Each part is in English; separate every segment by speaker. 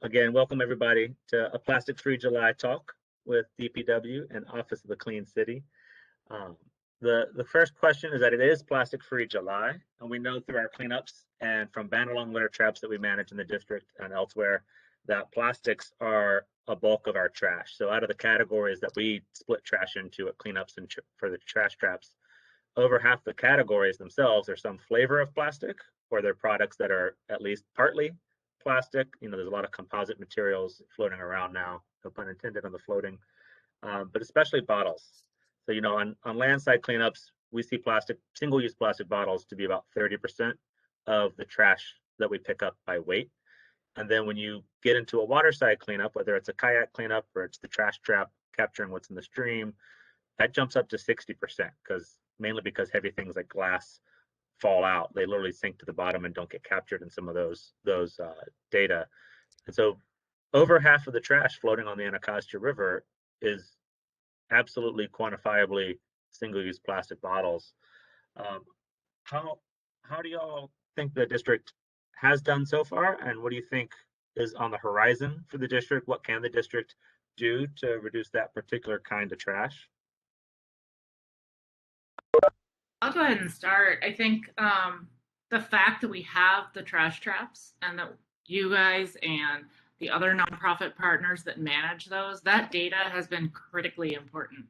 Speaker 1: Again, welcome everybody to a Plastic-Free July talk with DPW and Office of the Clean City. The first question is that it is Plastic-Free July, and we know through our cleanups and from ban-along litter traps that we manage in the district and elsewhere that plastics are a bulk of our trash. So out of the categories that we split trash into at cleanups and for the trash traps, over half the categories themselves are some flavor of plastic, or they're products that are at least partly plastic. You know, there's a lot of composite materials floating around now, no pun intended on the floating, but especially bottles. So, you know, on landside cleanups, we see plastic, single-use plastic bottles to be about 30% of the trash that we pick up by weight. And then when you get into a waterside cleanup, whether it's a kayak cleanup or it's the trash trap capturing what's in the stream, that jumps up to 60%, mainly because heavy things like glass fall out. They literally sink to the bottom and don't get captured in some of those data. And so over half of the trash floating on the Anacostia River is absolutely quantifiably single-use plastic bottles. How do y'all think the district has done so far, and what do you think is on the horizon for the district? What can the district do to reduce that particular kind of trash?
Speaker 2: I'll go ahead and start. I think the fact that we have the trash traps and that you guys and the other nonprofit partners that manage those, that data has been critically important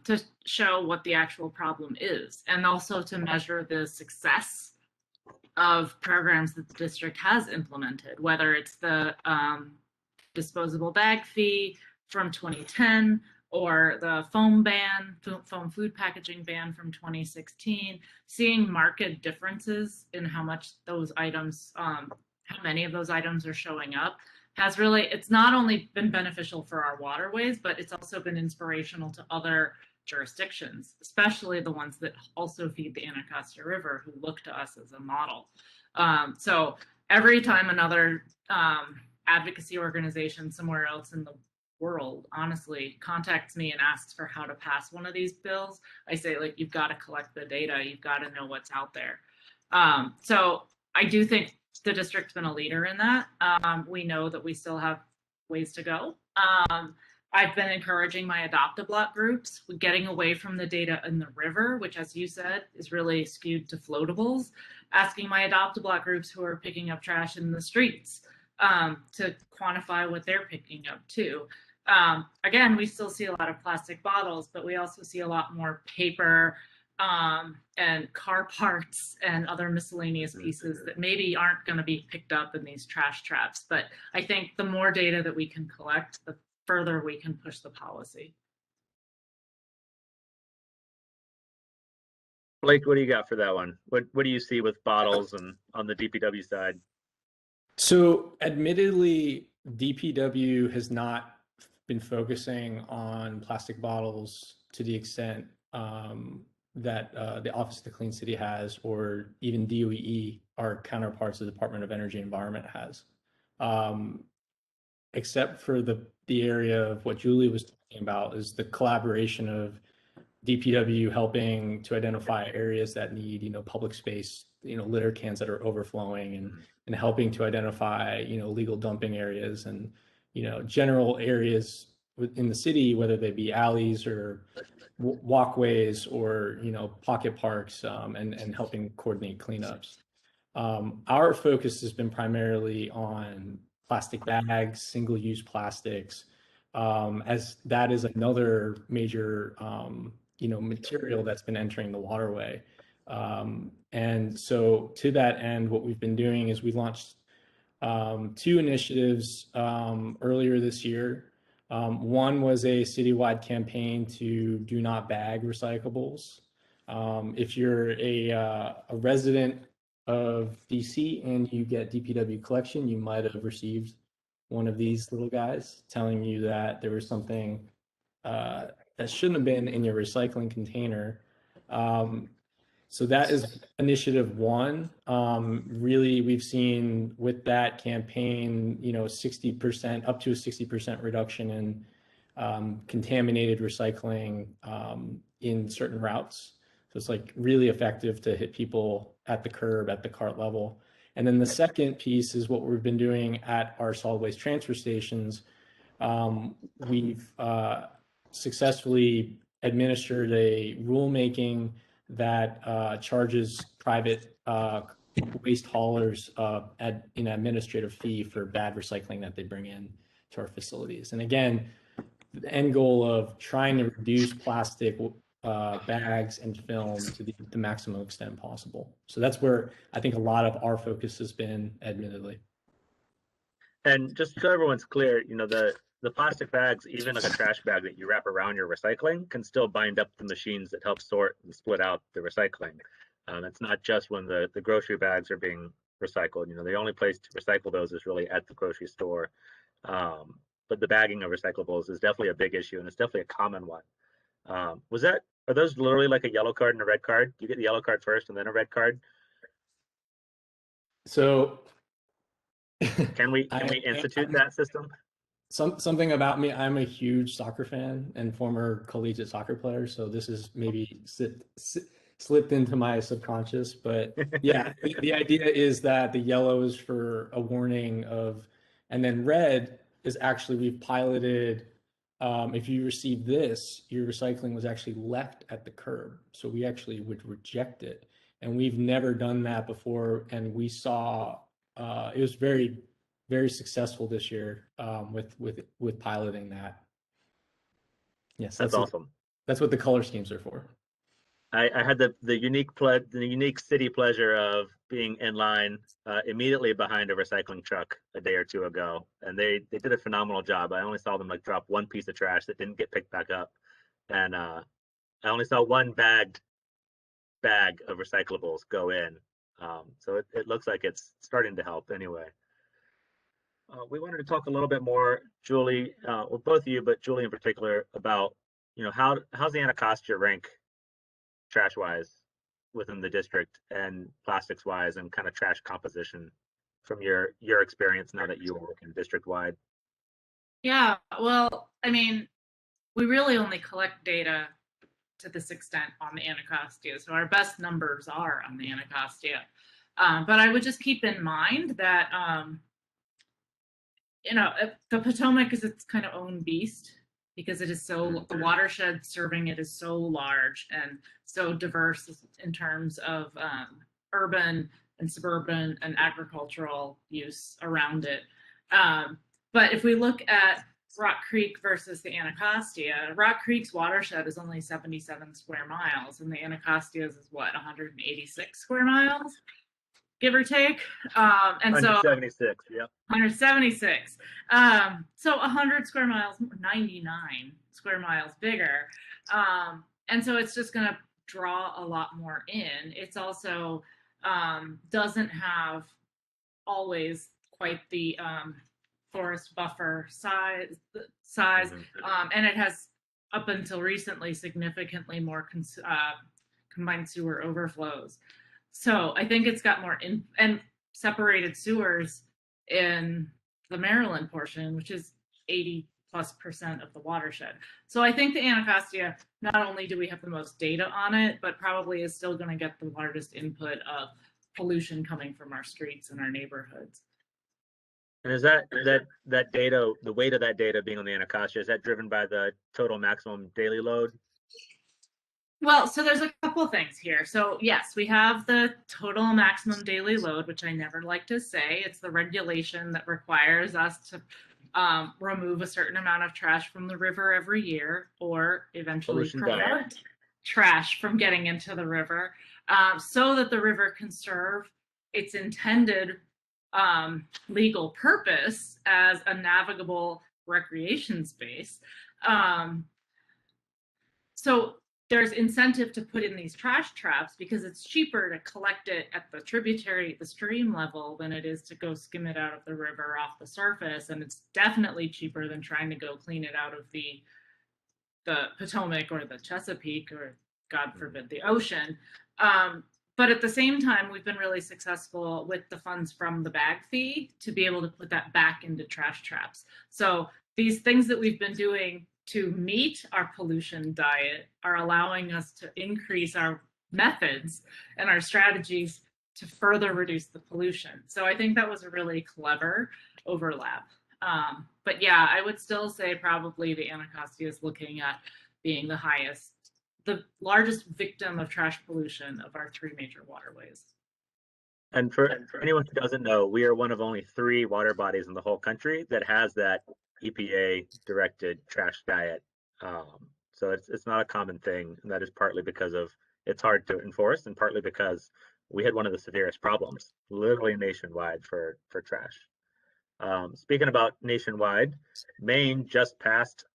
Speaker 2: to show what the actual problem is, and also to measure the success of programs that the district has implemented, whether it's the disposable bag fee from 2010 or the foam food packaging ban from 2016, seeing market differences in how much those items, how many of those items are showing up, has really, it's not only been beneficial for our waterways, but it's also been inspirational to other jurisdictions, especially the ones that also feed the Anacostia River, who look to us as a model. So every time another advocacy organization somewhere else in the world honestly contacts me and asks for how to pass one of these bills, I say, like, you've got to collect the data, you've got to know what's out there. So I do think the district's been a leader in that. We know that we still have ways to go. I've been encouraging my adopt-a-block groups, getting away from the data in the river, which, as you said, is really skewed to floatables, asking my adopt-a-block groups who are picking up trash in the streets to quantify what they're picking up too. Again, we still see a lot of plastic bottles, but we also see a lot more paper and car parts and other miscellaneous pieces that maybe aren't going to be picked up in these trash traps. But I think the more data that we can collect, the further we can push the policy.
Speaker 1: Blake, what do you got for that one? What do you see with bottles and on the DPW side?
Speaker 3: So admittedly, DPW has not been focusing on plastic bottles to the extent that the Office of the Clean City has, or even DOEE, our counterparts of the Department of Energy and Environment has. Except for the area of what Julie was talking about, is the collaboration of DPW helping to identify areas that need, you know, public space, you know, litter cans that are overflowing, and helping to identify, you know, illegal dumping areas and, you know, general areas within the city, whether they be alleys or walkways or, you know, pocket parks, and helping coordinate cleanups. Our focus has been primarily on plastic bags, single-use plastics, as that is another major, you know, material that's been entering the waterway. And so to that end, what we've been doing is we launched 2 initiatives earlier this year. One was a citywide campaign to do not bag recyclables. If you're a resident of DC and you get DPW collection, you might have received one of these little guys telling you that there was something that shouldn't have been in your recycling container. So that is initiative 1. Really, we've seen with that campaign, you know, 60%, up to a 60% reduction in contaminated recycling in certain routes. So it's like really effective to hit people at the curb, at the cart level. And then the second piece is what we've been doing at our solid waste transfer stations. We've successfully administered a rulemaking that charges private waste haulers an administrative fee for bad recycling that they bring in to our facilities. And again, the end goal of trying to reduce plastic bags and film to the maximum extent possible. So that's where I think a lot of our focus has been, admittedly.
Speaker 1: And just so everyone's clear, you know, the plastic bags, even like a trash bag that you wrap around your recycling, can still bind up the machines that help sort and split out the recycling. It's not just when the grocery bags are being recycled. You know, the only place to recycle those is really at the grocery store. But the bagging of recyclables is definitely a big issue, and it's definitely a common one. Are those literally like a yellow card and a red card? Do you get the yellow card first and then a red card?
Speaker 3: So
Speaker 1: can we institute that system?
Speaker 3: Something about me, I'm a huge soccer fan and former collegiate soccer player, so this is maybe slipped into my subconscious. But yeah, the idea is that the yellow is for a warning of, and then red is actually, we've piloted, if you receive this, your recycling was actually left at the curb. So we actually would reject it. And we've never done that before. And we saw, it was very, very successful this year with piloting that. Yes,
Speaker 1: that's awesome.
Speaker 3: That's what the color schemes are for.
Speaker 1: I had the unique city pleasure of being in line immediately behind a recycling truck a day or two ago, and they did a phenomenal job. I only saw them like drop one piece of trash that didn't get picked back up, and I only saw one bagged bag of recyclables go in. So it looks like it's starting to help anyway. We wanted to talk a little bit more, Julie, well, both of you, but Julie in particular, about, you know, how's the Anacostia rank trash wise within the district and plastics wise and kind of trash composition from your experience now that you are working district wide?
Speaker 2: Yeah, well, I mean, we really only collect data to this extent on the Anacostia, so our best numbers are on the Anacostia. But I would just keep in mind that you know, the Potomac is its kind of own beast, because it is so, the watershed serving it is so large and so diverse in terms of urban and suburban and agricultural use around it. But if we look at Rock Creek versus the Anacostia, Rock Creek's watershed is only 77 square miles, and the Anacostia's is what, 186 square miles, give or take. And
Speaker 1: 176, yeah.
Speaker 2: 176. So 100 square miles, 99 square miles bigger. And so it's just going to draw a lot more in. It's also doesn't have always quite the forest buffer size, and it has, up until recently, significantly more combined sewer overflows. So I think it's got more and separated sewers in the Maryland portion, which is 80+% of the watershed. So I think the Anacostia, not only do we have the most data on it, but probably is still going to get the largest input of pollution coming from our streets and our neighborhoods.
Speaker 1: And is that data, the weight of that data being on the Anacostia, is that driven by the total maximum daily load?
Speaker 2: Well, so there's a couple things here. So yes, we have the total maximum daily load, which I never like to say. It's the regulation that requires us to remove a certain amount of trash from the river every year, or eventually prevent trash from getting into the river, so that the river can serve its intended legal purpose as a navigable recreation space. So there's incentive to put in these trash traps because it's cheaper to collect it at the tributary, the stream level, than it is to go skim it out of the river off the surface. And it's definitely cheaper than trying to go clean it out of the Potomac or the Chesapeake, or God forbid, the ocean. But at the same time, we've been really successful with the funds from the bag fee to be able to put that back into trash traps. So these things that we've been doing to meet our pollution diet are allowing us to increase our methods and our strategies to further reduce the pollution. So I think that was a really clever overlap. But yeah, I would still say probably the Anacostia is looking at being the largest victim of trash pollution of our 3 major waterways.
Speaker 1: And for anyone who doesn't know, we are one of only 3 water bodies in the whole country that has that EPA directed trash diet. So it's not a common thing, and that is partly because of it's hard to enforce, and partly because we had one of the severest problems, literally nationwide, for trash. Speaking about nationwide, Maine just passed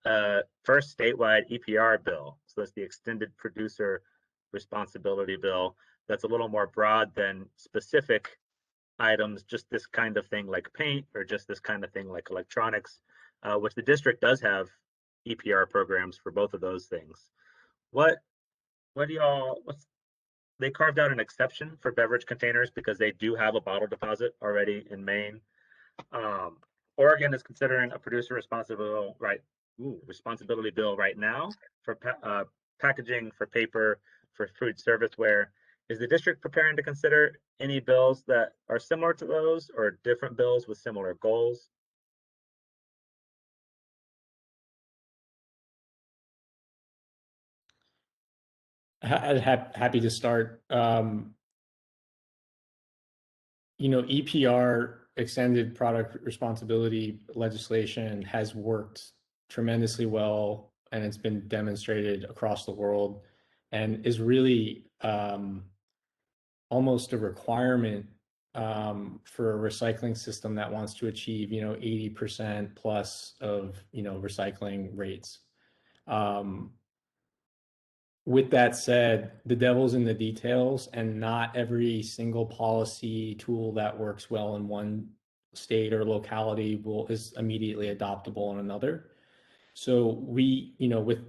Speaker 1: first statewide EPR bill. So that's the Extended Producer Responsibility Bill. That's a little more broad than specific items, just this kind of thing like paint, or just this kind of thing like electronics, which the district does have EPR programs for both of those things. They carved out an exception for beverage containers because they do have a bottle deposit already in Maine. Oregon is considering a producer responsibility bill right now for packaging, for paper, for food serviceware. Is the district preparing to consider any bills that are similar to those, or different bills with similar goals?
Speaker 3: Happy to start. EPR, extended product responsibility legislation, has worked tremendously well, and it's been demonstrated across the world, and is really almost a requirement for a recycling system that wants to achieve 80% plus of recycling rates. With that said, the devil's in the details, and not every single policy tool that works well in one state or locality is immediately adoptable in another. So we, with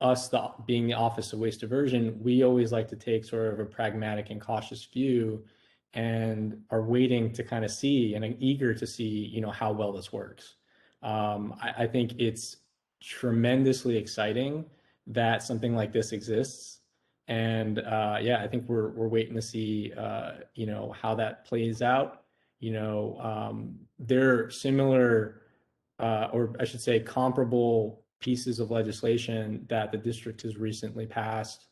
Speaker 3: us being the Office of Waste Diversion, we always like to take sort of a pragmatic and cautious view, and are waiting to kind of see, and eager to see, how well this works. I think it's tremendously exciting that something like this exists, and yeah, I think we're waiting to see how that plays out. There are similar, or I should say comparable pieces of legislation that the district has recently passed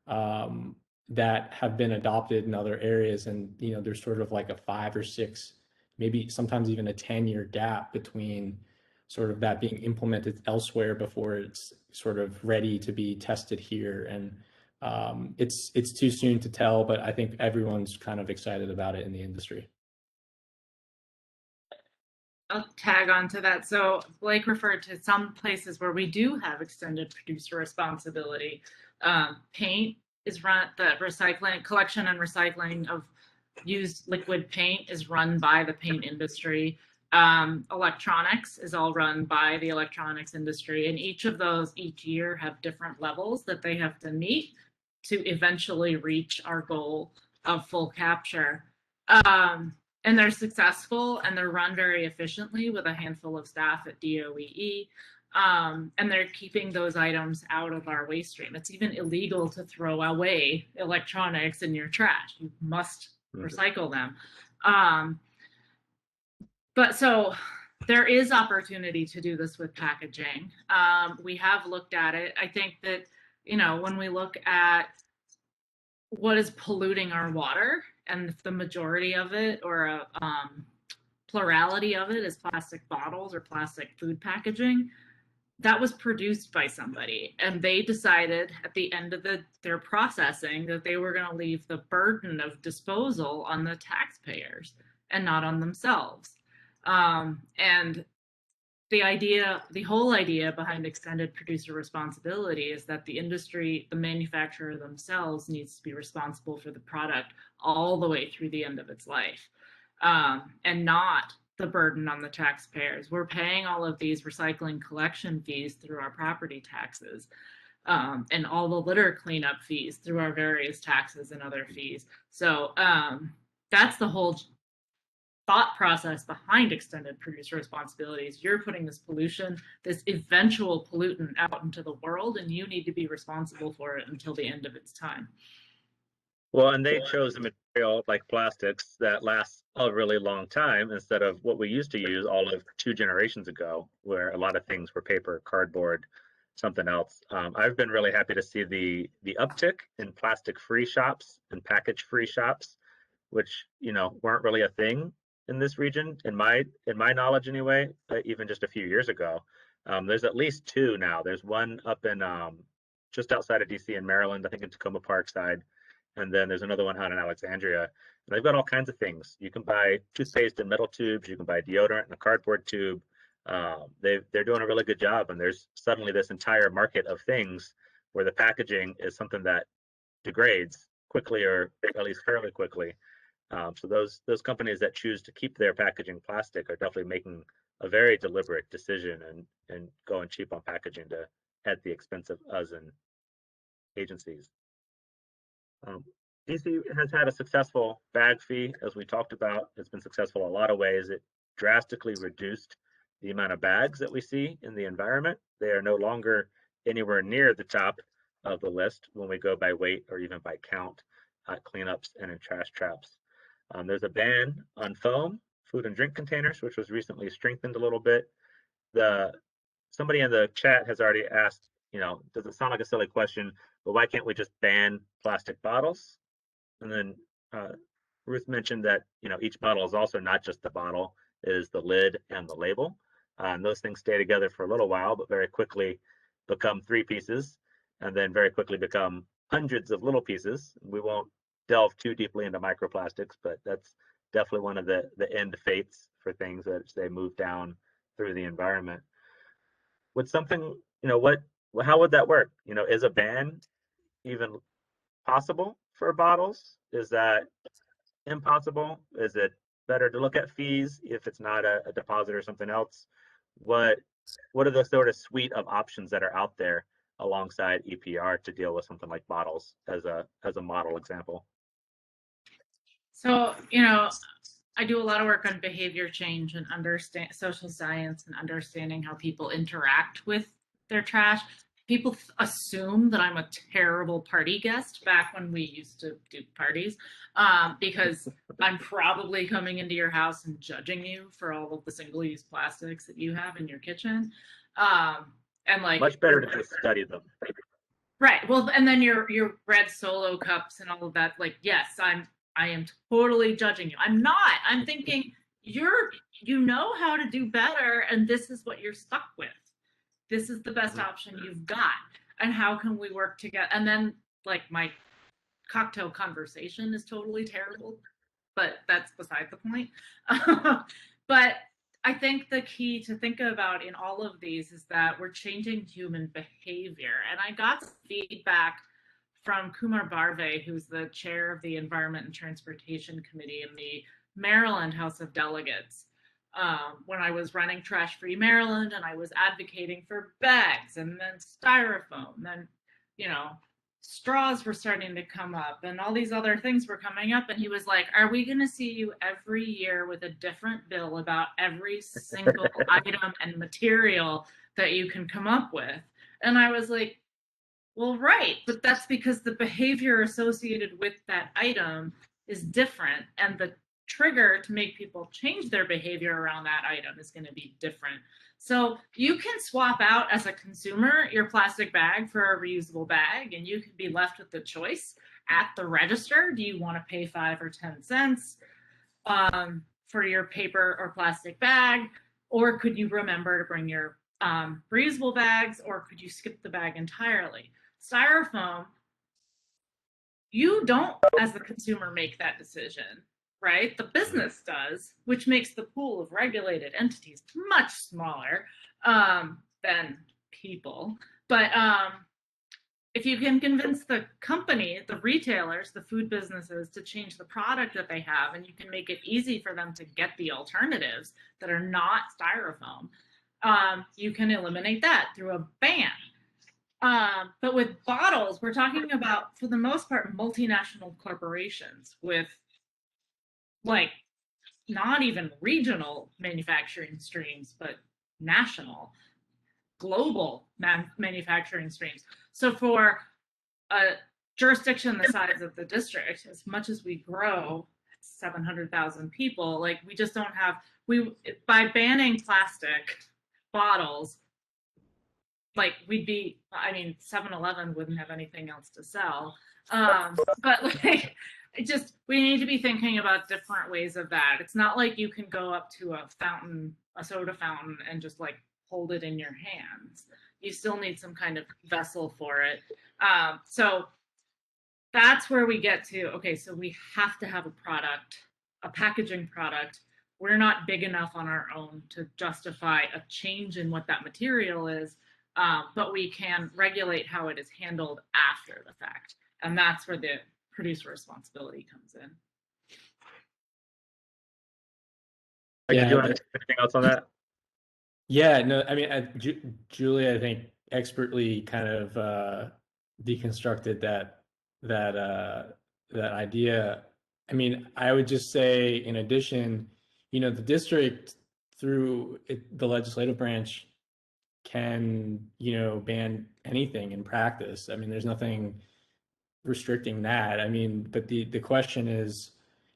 Speaker 3: that have been adopted in other areas, and there's sort of like a 5 or 6, maybe sometimes even a 10-year gap between sort of that being implemented elsewhere before it's sort of ready to be tested here. And it's too soon to tell, but I think everyone's kind of excited about it in the industry.
Speaker 2: I'll tag on to that. So Blake referred to some places where we do have extended producer responsibility. Paint is run, the recycling, collection and recycling of used liquid paint is run by the paint industry. Electronics is all run by the electronics industry, and each of those each year have different levels that they have to meet to eventually reach our goal of full capture. And they're successful, and they're run very efficiently with a handful of staff at DOEE. And they're keeping those items out of our waste stream. It's even illegal to throw away electronics in your trash. You must recycle them. But so there is opportunity to do this with packaging. We have looked at it. I think that, when we look at what is polluting our water, and the majority of it, or a plurality of it, is plastic bottles or plastic food packaging, that was produced by somebody, and they decided at the end of their processing that they were going to leave the burden of disposal on the taxpayers and not on themselves. And the whole idea behind extended producer responsibility is that the industry, the manufacturer themselves, needs to be responsible for the product all the way through the end of its life, and not the burden on the taxpayers. We're paying all of these recycling collection fees through our property taxes, and all the litter cleanup fees through our various taxes and other fees. So that's the whole thought process behind extended producer responsibilities. You're putting this pollution, this eventual pollutant, out into the world, and you need to be responsible for it until the end of its time.
Speaker 1: Well, and they chose a material like plastics that lasts a really long time instead of what we used to use all of 2 generations ago, where a lot of things were paper, cardboard, something else. I've been really happy to see the uptick in plastic-free shops and package-free shops, which weren't really a thing in this region, in my knowledge anyway, even just a few years ago. There's at least two now. There's one up in just outside of DC in Maryland, I think in Tacoma Park side, and then there's another one out in Alexandria. And they've got all kinds of things. You can buy toothpaste in metal tubes. You can buy deodorant in a cardboard tube. They're doing a really good job, and there's suddenly this entire market of things where the packaging is something that degrades quickly, or at least fairly quickly. So those companies that choose to keep their packaging plastic are definitely making a very deliberate decision and going cheap on packaging at the expense of us and agencies. DC has had a successful bag fee, as we talked about. It's been successful in a lot of ways. It drastically reduced the amount of bags that we see in the environment. They are no longer anywhere near the top of the list when we go by weight or even by count at cleanups and in trash traps. There's a ban on foam, food and drink containers, which was recently strengthened a little bit. Somebody in the chat has already asked, does it sound like a silly question, but why can't we just ban plastic bottles? And then Ruth mentioned that each bottle is also not just the bottle, it is the lid and the label. And those things stay together for a little while, but very quickly become 3 pieces, and then very quickly become hundreds of little pieces. We won't delve too deeply into microplastics, but that's definitely one of the end fates for things as they move down through the environment. Would something, how would that work? Is a ban even possible for bottles? Is that impossible? Is it better to look at fees if it's not a deposit or something else? What are the sort of suite of options that are out there alongside EPR to deal with something like bottles as a model example?
Speaker 2: So, I do a lot of work on behavior change and understand social science and understanding how people interact with their trash. People assume that I'm a terrible party guest back when we used to do parties, because I'm probably coming into your house and judging you for all of the single-use plastics that you have in your kitchen. And like,
Speaker 1: much better to just study them.
Speaker 2: Right. Well, and then your red Solo cups and all of that. Like, yes, I am totally judging you. I'm not. I'm thinking you know how to do better, and this is what you're stuck with. This is the best option you've got. And how can we work together? And then, like, my cocktail conversation is totally terrible, but that's beside the point. But I think the key to think about in all of these is that we're changing human behavior. And I got feedback from Kumar Barve, who's the chair of the Environment and Transportation Committee in the Maryland House of Delegates, when I was running Trash Free Maryland, and I was advocating for bags and then styrofoam, then straws were starting to come up and all these other things were coming up, and he was like, are we going to see you every year with a different bill about every single item and material that you can come up with? And I was like, well, right, but that's because the behavior associated with that item is different, and the trigger to make people change their behavior around that item is going to be different. So you can swap out as a consumer your plastic bag for a reusable bag, and you can be left with the choice at the register. Do you want to pay 5 or 10 cents for your paper or plastic bag? Or could you remember to bring your reusable bags, or could you skip the bag entirely? Styrofoam, you don't, as the consumer, make that decision, right? The business does, which makes the pool of regulated entities much smaller than people. But if you can convince the company, the retailers, the food businesses to change the product that they have, and you can make it easy for them to get the alternatives that are not styrofoam, you can eliminate that through a ban. But with bottles, we're talking about, for the most part, multinational corporations with, like, not even regional manufacturing streams, but national, global manufacturing streams. So for a jurisdiction the size of the district, as much as we grow 700,000 people, like we just don't have, by banning plastic bottles, like we'd be, I mean, 7-Eleven wouldn't have anything else to sell. But like, we need to be thinking about different ways of that. It's not like you can go up to a soda fountain and just like hold it in your hands. You still need some kind of vessel for it. So that's where we get to, okay, so we have to have a product, a packaging product. We're not big enough on our own to justify a change in what that material is, but we can regulate how it is handled after the fact. And that's where the producer responsibility comes in.
Speaker 1: Yeah, do you want to anything else on that?
Speaker 3: Yeah, no, I mean, Julie, I think expertly kind of deconstructed that idea. I mean, I would just say, in addition, you know, the district through the legislative branch can, you know, ban anything in practice. I mean, there's nothing restricting that. I mean, but the question is,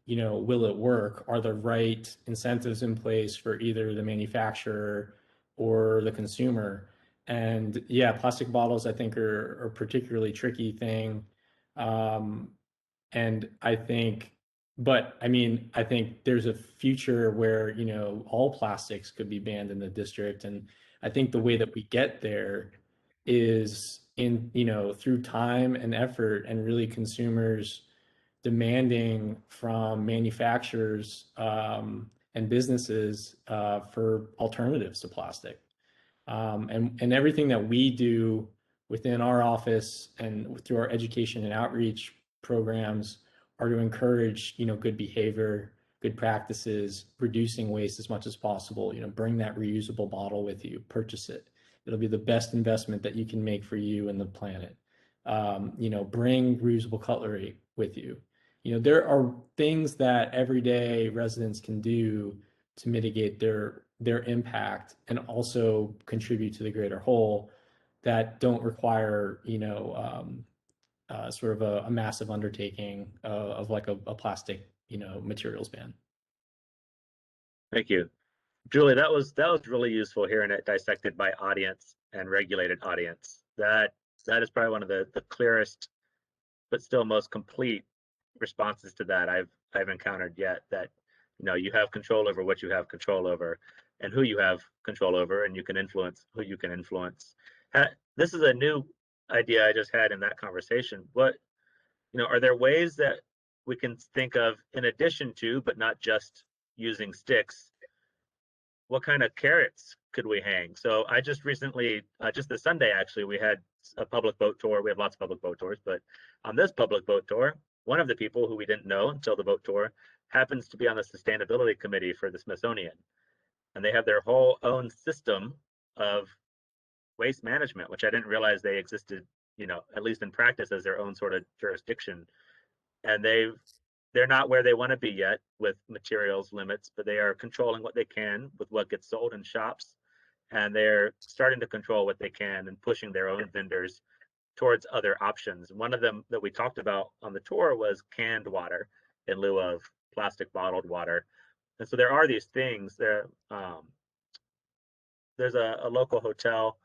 Speaker 3: you know, will it work? Are the right incentives in place for either the manufacturer or the consumer? And yeah, plastic bottles, I think, are a particularly tricky thing. And I think, but I mean, I think there's a future where, you know, all plastics could be banned in the district. And I think the way that we get there is in, you know, through time and effort, and really consumers demanding from manufacturers and businesses for alternatives to plastic. And everything that we do within our office and through our education and outreach programs are to encourage, you know, good behavior, good practices, reducing waste as much as possible. You know, bring that reusable bottle with you, purchase it. It'll be the best investment that you can make for you and the planet. You know, bring reusable cutlery with you. You know, there are things that everyday residents can do to mitigate their impact and also contribute to the greater whole that don't require, you know, sort of a massive undertaking of like a plastic, you know, materials ban.
Speaker 1: Thank you, Julie. That was really useful hearing it dissected by audience and regulated audience. That is probably one of the clearest, but still most complete responses to that I've encountered yet. That, you know, you have control over what you have control over, and who you have control over, and you can influence who you can influence. This is a new idea I just had in that conversation. What, you know, are there ways that we can think of, in addition to, but not just using sticks, what kind of carrots could we hang? So I just recently, just this Sunday actually, we had a public boat tour. We have lots of public boat tours, but on this public boat tour, one of the people who we didn't know until the boat tour happens to be on the sustainability committee for the Smithsonian. And they have their whole own system of waste management, which I didn't realize they existed, you know, at least in practice, as their own sort of jurisdiction. And they're not where they want to be yet with materials limits, but they are controlling what they can with what gets sold in shops. And they're starting to control what they can and pushing their own vendors towards other options. One of them that we talked about on the tour was canned water in lieu of plastic bottled water. And so there are these things there. There's a local hotel,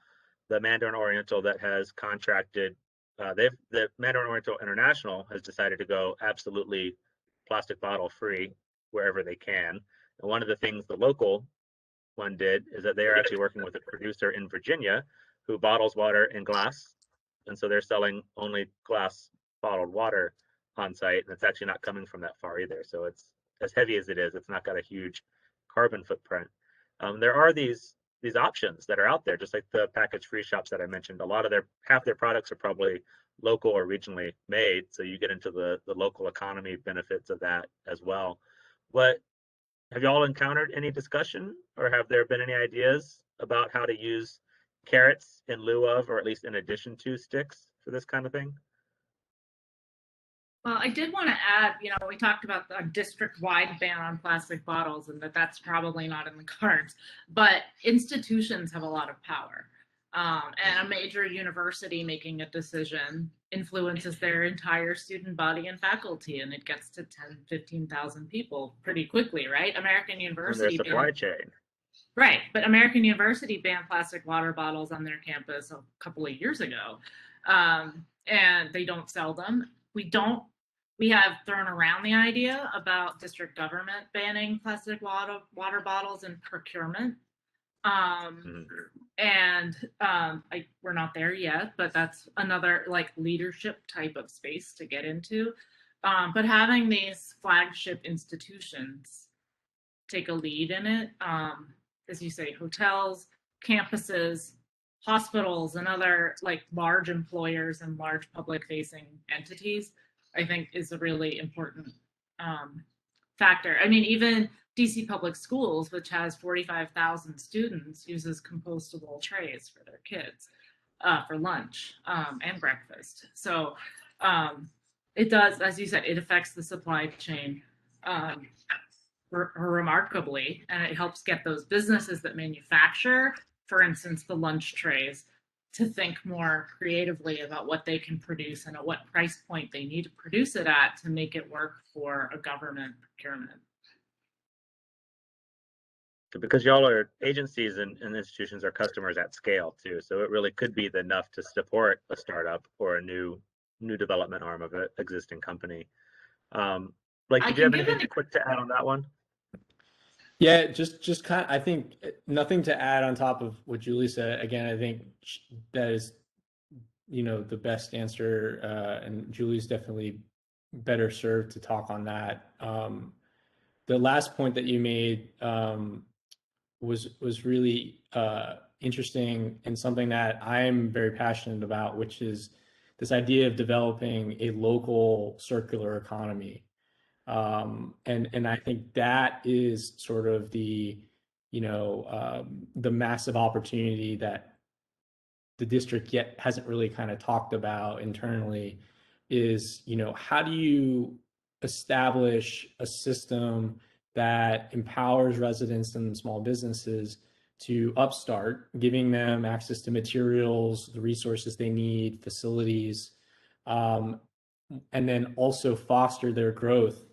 Speaker 1: the Mandarin Oriental, that has contracted. The Mandarin Oriental International has decided to go absolutely plastic bottle free wherever they can. And one of the things the local one did is that they are actually working with a producer in Virginia who bottles water in glass. And so they're selling only glass bottled water on site. And it's actually not coming from that far either. So it's, as heavy as it is, it's not got a huge carbon footprint. There are these options that are out there, just like the package free shops that I mentioned. Half their products are probably local or regionally made, so you get into the local economy benefits of that as well. What have you all encountered any discussion, or have there been any ideas about how to use carrots in lieu of, or at least in addition to, sticks for this kind of thing?
Speaker 2: Well, I did want to add, you know, we talked about a district-wide ban on plastic bottles, and that's probably not in the cards, but institutions have a lot of power. And a major university making a decision influences their entire student body and faculty, and it gets to 10, 15,000 people pretty quickly, right? American
Speaker 1: And their
Speaker 2: University
Speaker 1: supply chain.
Speaker 2: right, but American University banned plastic water bottles on their campus a couple of years ago, and they don't sell them. We have thrown around the idea about district government banning plastic water bottles in procurement. We're not there yet, but that's another like leadership type of space to get into. But having these flagship institutions take a lead in it, as you say, hotels, campuses, hospitals, and other like large employers and large public facing entities, I think is a really important factor. I mean, even DC Public Schools, which has 45,000 students, uses compostable trays for their kids for lunch and breakfast. So it does, as you said, it affects the supply chain remarkably, and it helps get those businesses that manufacture, for instance, the lunch trays, to think more creatively about what they can produce and at what price point they need to produce it at to make it work for a government procurement.
Speaker 1: Because y'all are agencies and institutions are customers at scale too, so it really could be enough to support a startup or a new development arm of an existing company. Like, did you have anything quick to add on that one?
Speaker 3: Yeah, just kind of, I think nothing to add on top of what Julie said. Again, I think that is, the best answer, and Julie's definitely better served to talk on that. The last point that you made was really interesting and something that I'm very passionate about, which is this idea of developing a local circular economy. And I think that is sort of the massive opportunity that the district yet hasn't really kind of talked about internally is, how do you establish a system that empowers residents and small businesses to upstart, giving them access to materials, the resources they need, facilities, and then also foster their growth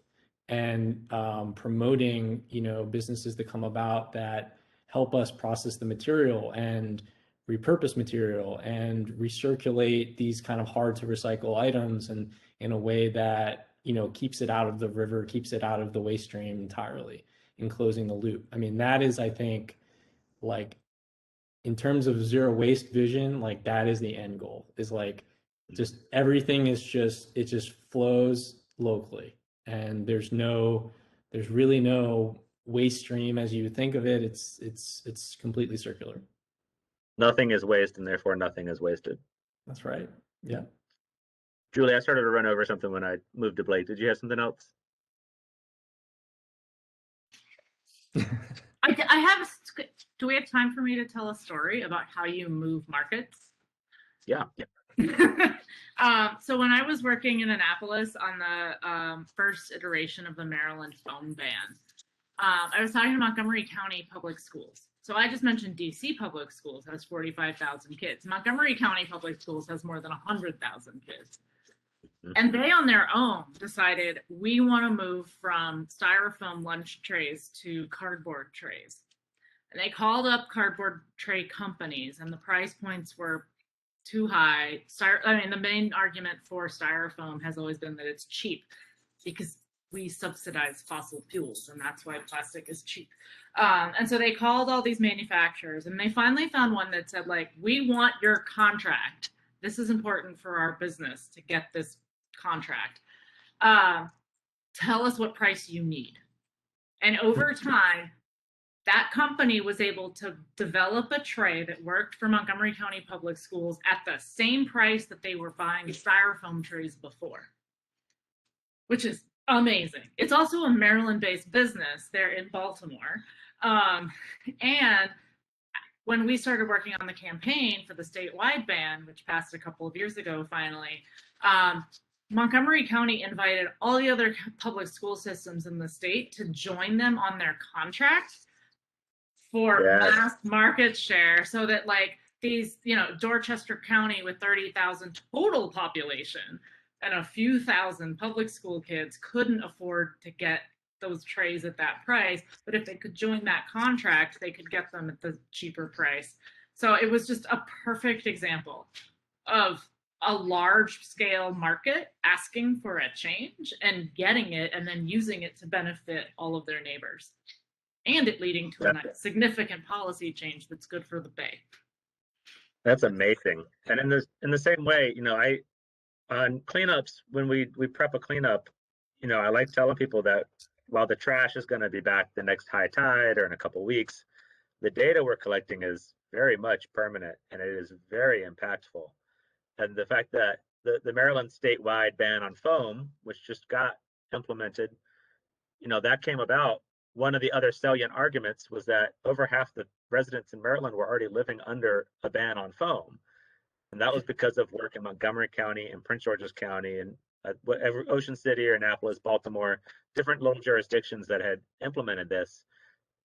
Speaker 3: and promoting, businesses that come about that help us process the material and repurpose material and recirculate these kind of hard to recycle items and in a way that, keeps it out of the river, keeps it out of the waste stream entirely, in closing the loop. I mean, that is, I think, like, in terms of zero waste vision, like that is the end goal, is like just everything is it just flows locally. And there's really no waste stream as you think of it. It's completely circular.
Speaker 1: Nothing is waste, and therefore nothing is wasted.
Speaker 3: That's right. Yeah.
Speaker 1: Julie, I started to run over something when I moved to Blake. Did you have something else?
Speaker 2: I have. Do we have time for me to tell a story about how you move markets?
Speaker 1: Yeah.
Speaker 2: So when I was working in Annapolis on the first iteration of the Maryland foam ban, I was talking to Montgomery County Public Schools. So I just mentioned DC Public Schools has 45,000 kids. Montgomery County Public Schools has more than 100,000 kids. And they on their own decided, we want to move from styrofoam lunch trays to cardboard trays. And they called up cardboard tray companies, and the price points were too high. The main argument for styrofoam has always been that it's cheap because we subsidize fossil fuels, and that's why plastic is cheap. And so they called all these manufacturers, and they finally found one that said, like, we want your contract. This is important for our business to get this contract. Tell us what price you need. And over time, that company was able to develop a tray that worked for Montgomery County Public Schools at the same price that they were buying styrofoam trays before, which is amazing. It's also a Maryland-based business. They're in Baltimore. And when we started working on the campaign for the statewide ban, which passed a couple of years ago, finally, Montgomery County invited all the other public school systems in the state to join them on their contract for mass market share, so that, like, these, Dorchester County with 30,000 total population and a few thousand public school kids couldn't afford to get those trays at that price. But if they could join that contract, they could get them at the cheaper price. So it was just a perfect example of a large scale market asking for a change and getting it and then using it to benefit all of their neighbors, and it leading to a significant policy change that's good for the Bay.
Speaker 1: That's amazing. And in the same way, on cleanups, when we prep a cleanup, I like telling people that while the trash is going to be back the next high tide or in a couple of weeks, the data we're collecting is very much permanent and it is very impactful. And the fact that the Maryland statewide ban on foam, which just got implemented, that came about. One of the other salient arguments was that over half the residents in Maryland were already living under a ban on foam. And that was because of work in Montgomery County and Prince George's County and whatever, Ocean City or Annapolis, Baltimore, different little jurisdictions that had implemented this.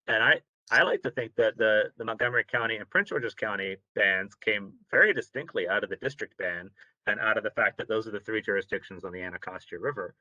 Speaker 1: And I like to think that the Montgomery County and Prince George's County bans came very distinctly out of the district ban and out of the fact that those are the three jurisdictions on the Anacostia River.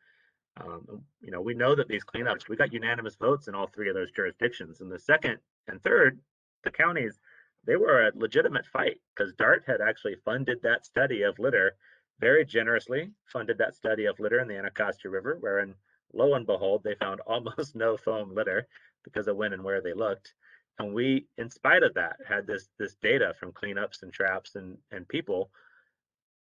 Speaker 1: We know that these cleanups, we got unanimous votes in all three of those jurisdictions. And the second and third, the counties, they were a legitimate fight because DART had actually funded that study of litter, very generously funded that study of litter in the Anacostia River, wherein lo and behold, they found almost no foam litter because of when and where they looked. And we, in spite of that, had this data from cleanups and traps and people,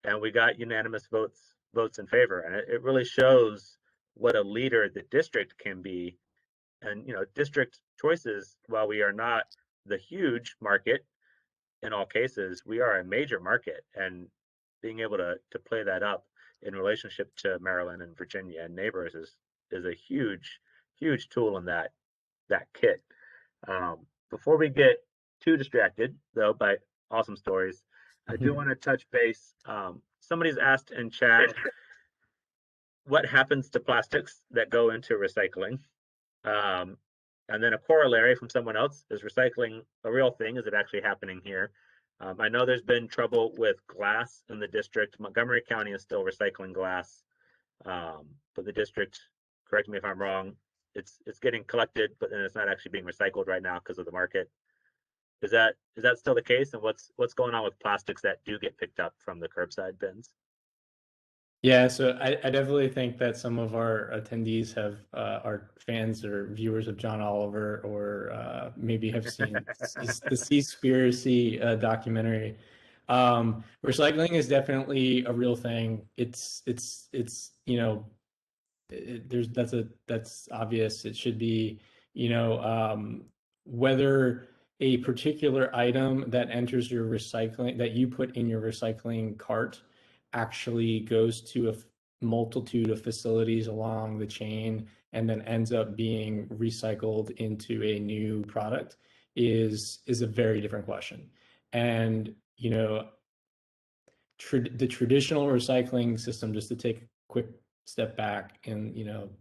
Speaker 1: and we got unanimous votes in favor. And it really shows what a leader the district can be. And district choices, while we are not the huge market in all cases, we are a major market, and being able to play that up in relationship to Maryland and Virginia and neighbors is a huge tool in that kit. Before we get too distracted though by awesome stories, I do want to touch base. Somebody's asked in chat, what happens to plastics that go into recycling? And then a corollary from someone else, is recycling a real thing? Is it actually happening here? I know there's been trouble with glass in the district. Montgomery County is still recycling glass, but the district, correct me if I'm wrong, it's getting collected, but then it's not actually being recycled right now because of the market. Is that still the case? And what's going on with plastics that do get picked up from the curbside bins?
Speaker 3: Yeah, so I definitely think that some of our attendees are fans or viewers of John Oliver, or maybe have seen the Seaspiracy documentary. Recycling is definitely a real thing. That's obvious. It should be, whether a particular item that enters your recycling, that you put in your recycling cart, actually goes to a multitude of facilities along the chain and then ends up being recycled into a new product is a very different question. And the traditional recycling system, just to take a quick step back, in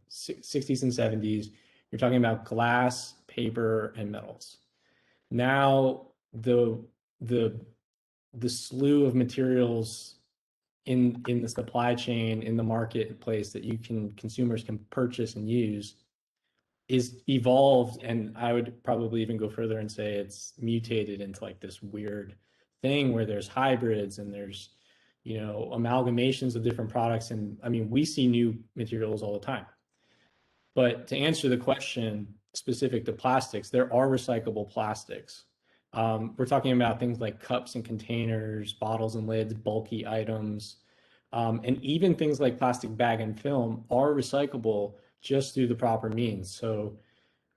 Speaker 3: 60s and 70s, you're talking about glass, paper, and metals. Now the slew of materials in the supply chain, in the marketplace, that consumers can purchase and use is evolved, and I would probably even go further and say it's mutated into like this weird thing where there's hybrids and there's amalgamations of different products. And I mean, we see new materials all the time. But to answer the question specific to plastics, there are recyclable plastics. We're talking about things like cups and containers, bottles and lids, bulky items, and even things like plastic bag and film are recyclable just through the proper means. So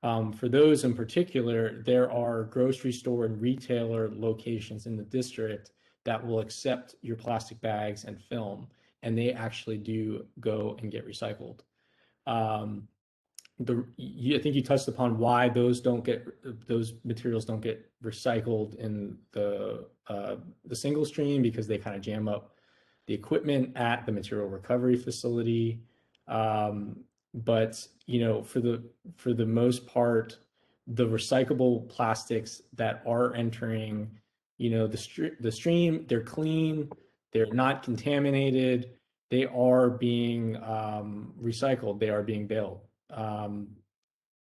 Speaker 3: for those in particular, there are grocery store and retailer locations in the district that will accept your plastic bags and film, and they actually do go and get recycled. I think you touched upon why those materials don't get recycled in the single stream, because they kind of jam up the equipment at the material recovery facility. But for the most part, the recyclable plastics that are entering the stream, they're clean, they're not contaminated, they are being recycled, they are being baled.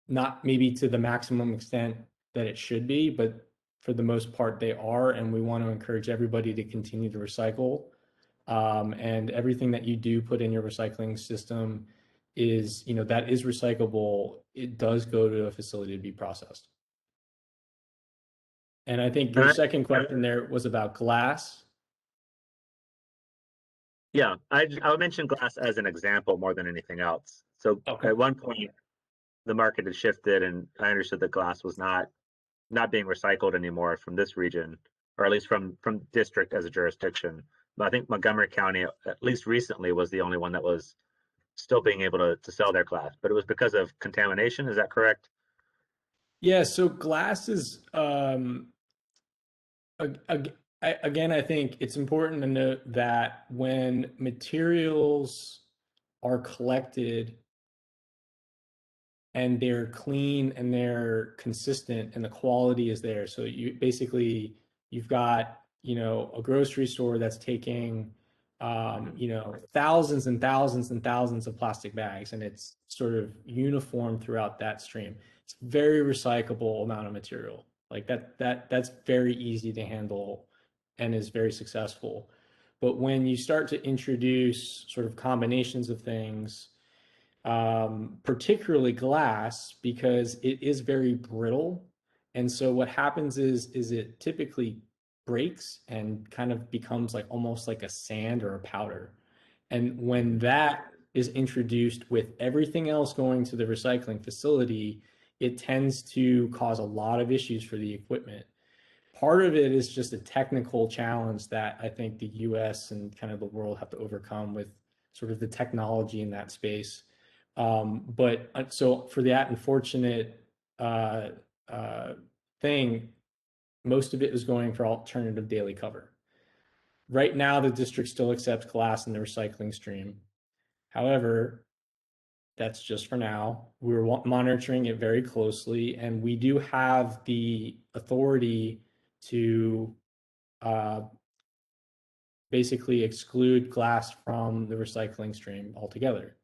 Speaker 3: Not maybe to the maximum extent that it should be, but for the most part they are, and we want to encourage everybody to continue to recycle. And everything that you do put in your recycling system is, that is recyclable. It does go to a facility to be processed. And I think your second question there was about glass.
Speaker 1: Yeah, I would mention glass as an example more than anything else. So at one point, the market had shifted, and I understood that glass was not being recycled anymore from this region, or at least from district as a jurisdiction. But I think Montgomery County, at least recently, was the only one that was still being able to sell their glass. But it was because of contamination. Is that correct?
Speaker 3: Yeah. So glass is again, I think it's important to note that when materials are collected and they're clean and they're consistent and the quality is there. So you've got, a grocery store that's taking, thousands and thousands and thousands of plastic bags, and it's sort of uniform throughout that stream. It's very recyclable amount of material. Like that's very easy to handle and is very successful. But when you start to introduce sort of combinations of things, particularly glass, because it is very brittle. And so what happens is it typically breaks and kind of becomes like almost like a sand or a powder. And when that is introduced with everything else going to the recycling facility, it tends to cause a lot of issues for the equipment. Part of it is just a technical challenge that I think the US and kind of the world have to overcome with sort of the technology in that space. But so for that unfortunate thing, most of it is going for alternative daily cover. Right now, the district still accepts glass in the recycling stream. However, that's just for now. We're monitoring it very closely, and we do have the authority to basically exclude glass from the recycling stream altogether.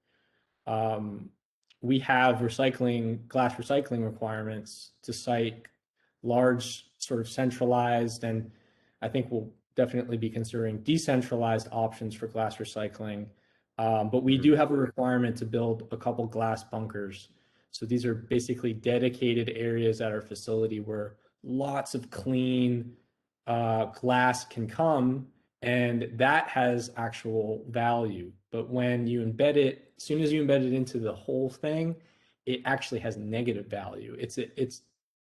Speaker 3: We have glass recycling requirements to cite large sort of centralized, and I think we'll definitely be considering decentralized options for glass recycling. But we do have a requirement to build a couple glass bunkers. So these are basically dedicated areas at our facility where lots of clean glass can come, and that has actual value. But when you embed it, as soon as you embed it into the whole thing, it actually has negative value. It's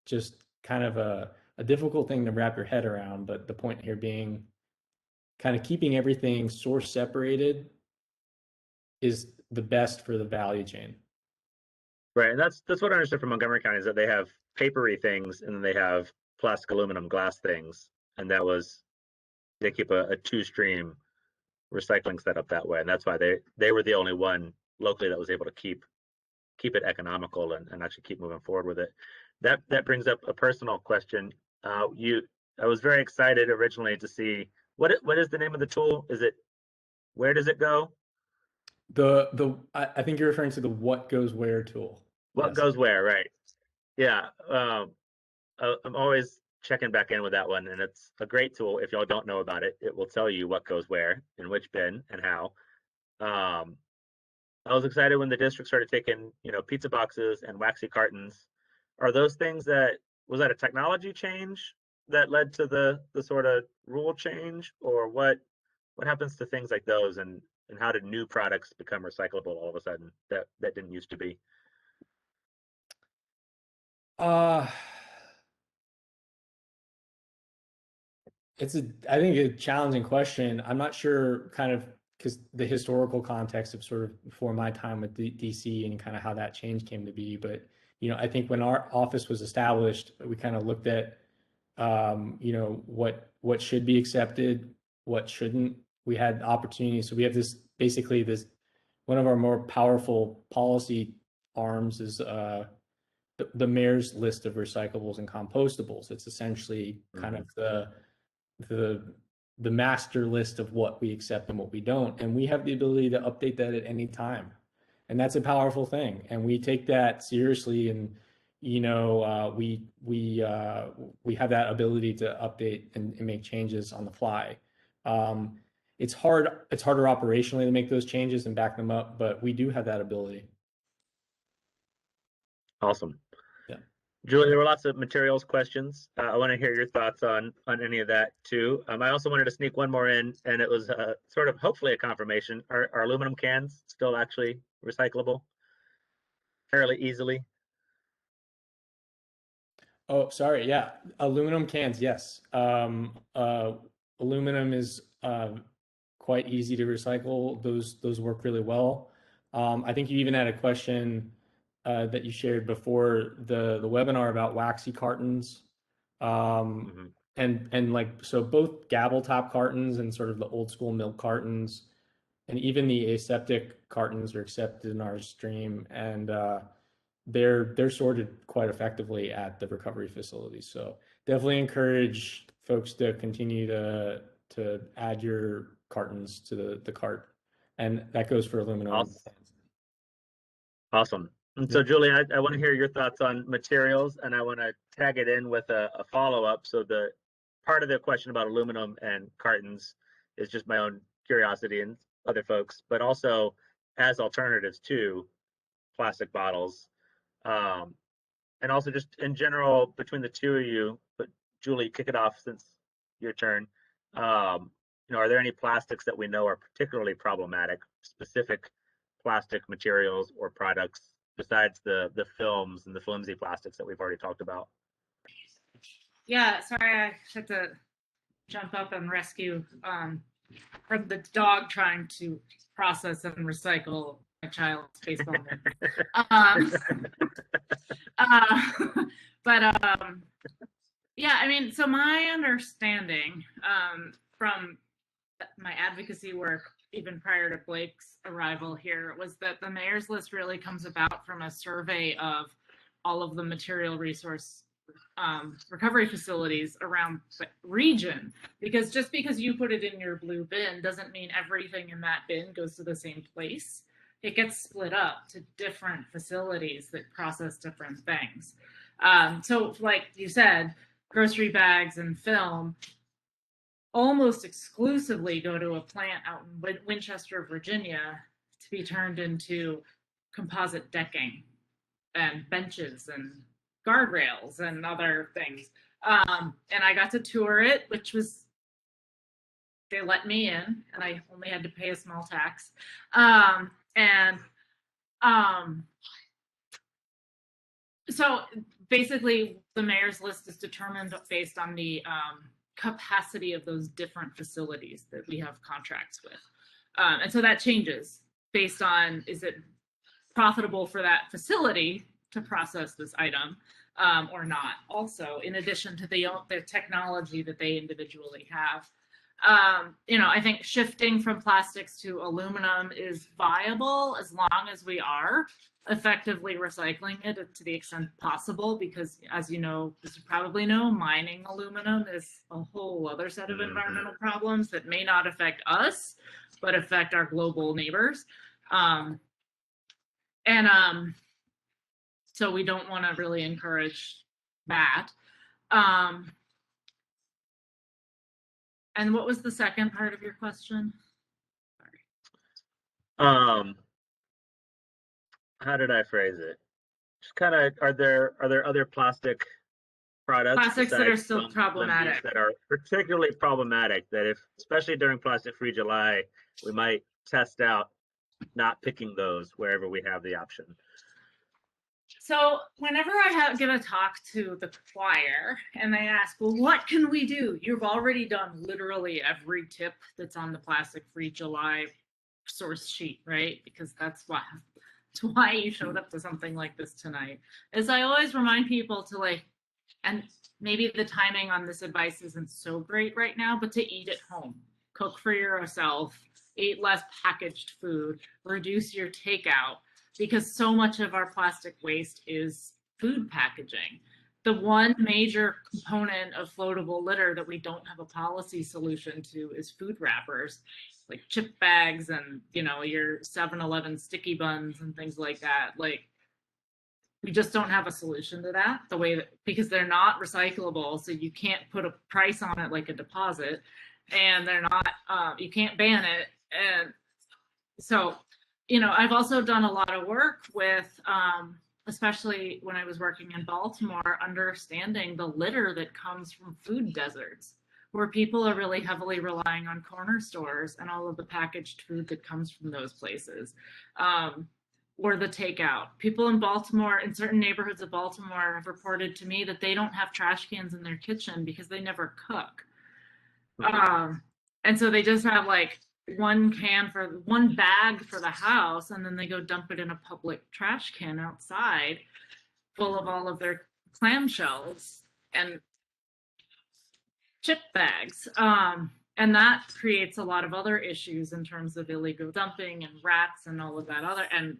Speaker 3: just kind of a difficult thing to wrap your head around. But the point here being kind of keeping everything source separated is the best for the value chain.
Speaker 1: Right, and that's what I understood from Montgomery County, is that they have papery things and then they have plastic, aluminum, glass things, and they keep a two-stream recycling setup that way, and that's why they were the only one locally that was able to keep it economical and actually keep moving forward with it. That brings up a personal question. I was very excited originally to see what is the name of the tool? Where does it go?
Speaker 3: I think you're referring to the what goes where tool.
Speaker 1: What goes where, right? Yeah. I'm always checking back in with that one, and it's a great tool. If y'all don't know about it, it will tell you what goes where, in which bin, and how. I was excited when the district started taking, pizza boxes and waxy cartons. Are those things was that a technology change that led to the sort of rule change, or what happens to things like those, and how did new products become recyclable all of a sudden that didn't used to be?
Speaker 3: It's I think a challenging question. I'm not sure, kind of, because the historical context of sort of before my time with DC and kind of how that change came to be. But, I think when our office was established, we kind of looked at, what should be accepted, what shouldn't. We had opportunities. So we have basically one of our more powerful policy arms is the mayor's list of recyclables and compostables. It's essentially kind of the master list of what we accept and what we don't, and we have the ability to update that at any time, and that's a powerful thing, and we take that seriously. And we have that ability to update and make changes on the fly. It's harder operationally to make those changes and back them up, but we do have that ability.
Speaker 1: Awesome.
Speaker 3: Yeah.
Speaker 1: Julie, there were lots of materials questions. I want to hear your thoughts on any of that too. I also wanted to sneak one more in, and it was sort of hopefully a confirmation. Are aluminum cans still actually recyclable fairly easily?
Speaker 3: Oh, sorry. Yeah, aluminum cans. Yes. Aluminum is quite easy to recycle. Those work really well. I think you even had a question that you shared before the webinar about waxy cartons. And like, so both gavel top cartons and sort of the old school milk cartons, and even the aseptic cartons are accepted in our stream, and they're sorted quite effectively at the recovery facilities. So definitely encourage folks to continue to add your cartons to the cart, and that goes for aluminum.
Speaker 1: Awesome. And so, Julie, I want to hear your thoughts on materials, and I want to tag it in with a follow-up. So the part of the question about aluminum and cartons is just my own curiosity and other folks, but also as alternatives to plastic bottles. And also just in general, between the two of you, but Julie, kick it off since your turn. Are there any plastics that we know are particularly problematic, specific plastic materials or products besides the films and the flimsy plastics that we've already talked about?
Speaker 2: Yeah, sorry, I had to jump up and rescue from the dog trying to process and recycle a child's baseball mitt. Yeah, I mean, so my understanding from my advocacy work, even prior to Blake's arrival here, was that the mayor's list really comes about from a survey of all of the material resource recovery facilities around the region. Because just because you put it in your blue bin doesn't mean everything in that bin goes to the same place. It gets split up to different facilities that process different things. So like you said, grocery bags and film almost exclusively go to a plant out in Winchester, Virginia, to be turned into composite decking and benches and guardrails and other things. And I got to tour it, which was, they let me in and I only had to pay a small tax. So basically the mayor's list is determined based on the capacity of those different facilities that we have contracts with. And so that changes based on, is it profitable for that facility to process this item or not? Also, in addition to the technology that they individually have. I think shifting from plastics to aluminum is viable as long as we are effectively recycling it to the extent possible, because as you know, as you probably know, mining aluminum is a whole other set of environmental problems that may not affect us, but affect our global neighbors. So we don't want to really encourage that. And what was the second part of your question?
Speaker 1: Sorry. How did I phrase it? Just kind of, are there other plastic products,
Speaker 2: plastics that are still problematic,
Speaker 1: that are particularly problematic, that if, especially during Plastic Free July, we might test out not picking those wherever we have the option?
Speaker 2: So whenever I give a talk to the choir and they ask, well, what can we do? You've already done literally every tip that's on the Plastic Free July source sheet, right? Because that's why you showed up to something like this tonight. Is I always remind people to and maybe the timing on this advice isn't so great right now, but to eat at home, cook for yourself, eat less packaged food, reduce your takeout, because so much of our plastic waste is food packaging. the one major component of floatable litter that we don't have a policy solution to is food wrappers, like chip bags and, you know, your 7-Eleven sticky buns and things like that. Like, we just don't have a solution to that, the way that, because they're not recyclable, so you can't put a price on it like a deposit, and they're not, you can't ban it. And so, you know, I've also done a lot of work with, especially when I was working in Baltimore, understanding the litter that comes from food deserts, where people are really heavily relying on corner stores and all of the packaged food that comes from those places, or the takeout. People in Baltimore, in certain neighborhoods of Baltimore, have reported to me that they don't have trash cans in their kitchen because they never cook. And so they just have like one bag for the house, and then they go dump it in a public trash can outside full of all of their clamshells and chip bags. And that creates a lot of other issues in terms of illegal dumping and rats and all of that other, and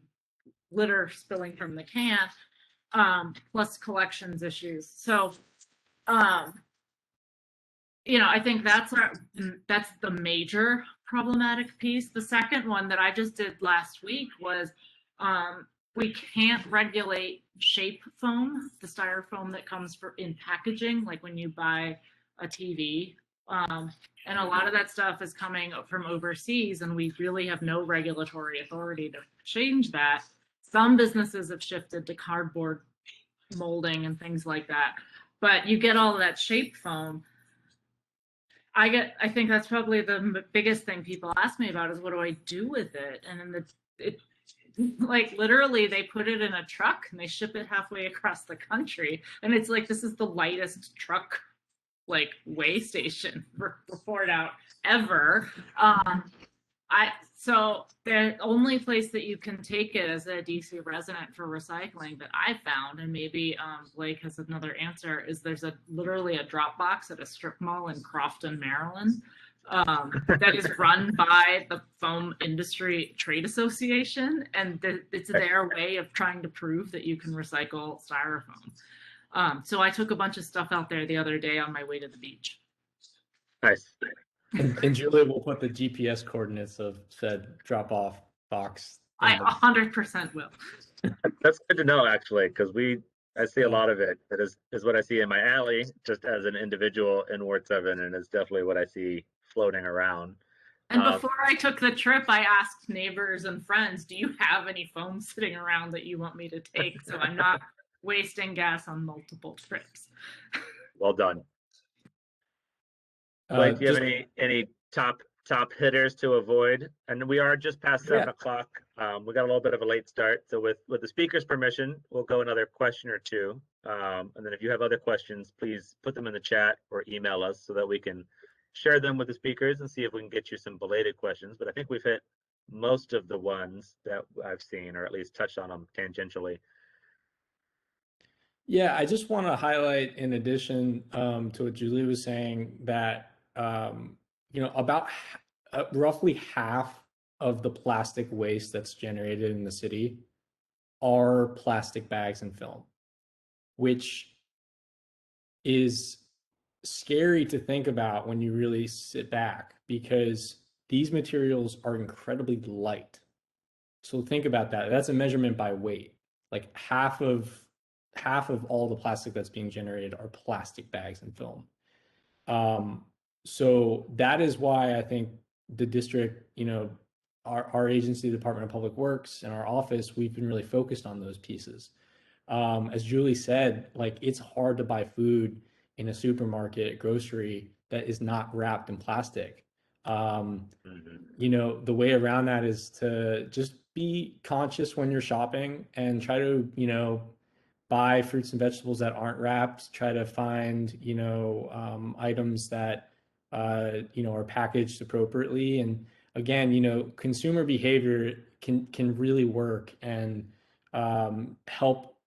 Speaker 2: litter spilling from the can, plus collections issues. So, you know, I think that's the major problematic piece. The second one that I just did last week was, we can't regulate shape foam, the styrofoam that comes in packaging, like when you buy a TV. And a lot of that stuff is coming from overseas, and we really have no regulatory authority to change that. Some businesses have shifted to cardboard molding and things like that, but you get all of that shape foam. I think that's probably the biggest thing people ask me about is, what do I do with it? And then like literally they put it in a truck and they ship it halfway across the country. And it's like, this is the lightest truck, like, weigh station report out ever. So the only place that you can take it as a DC resident for recycling that I found, and maybe Blake has another answer, is there's literally a drop box at a strip mall in Crofton, Maryland, that is run by the Foam Industry Trade Association, and it's their way of trying to prove that you can recycle styrofoam. So I took a bunch of stuff out there the other day on my way to the beach.
Speaker 1: Nice.
Speaker 3: And Julia will put the GPS coordinates of said drop-off box.
Speaker 2: I 100% will.
Speaker 1: That's good to know, actually, because I see a lot of it. It is what I see in my alley, just as an individual in Ward 7, and it's definitely what I see floating around.
Speaker 2: And before I took the trip, I asked neighbors and friends, do you have any foam sitting around that you want me to take, so I'm not wasting gas on multiple trips?
Speaker 1: Well done. Blake, do you have any top hitters to avoid? And we are just past 7 o'clock. We got a little bit of a late start, so with the speaker's permission, we'll go another question or two. And then if you have other questions, please put them in the chat or email us so that we can share them with the speakers and see if we can get you some belated questions. But I think we've hit most of the ones that I've seen, or at least touched on them tangentially.
Speaker 3: Yeah, I just want to highlight, in addition to what Julie was saying, that you know, about roughly half of the plastic waste that's generated in the city are plastic bags and film, which is scary to think about when you really sit back, because these materials are incredibly light. So think about that. That's a measurement by weight. Like half of all the plastic that's being generated are plastic bags and film. So that is why I think the district, you know, our agency, the Department of Public Works, and our office, we've been really focused on those pieces. As Julie said, like, it's hard to buy food in a supermarket, grocery, that is not wrapped in plastic. You know, the way around that is to just be conscious when you're shopping and try to, you know, buy fruits and vegetables that aren't wrapped, try to find, you know, items that, you know, are packaged appropriately. And again, you know, consumer behavior can really work and help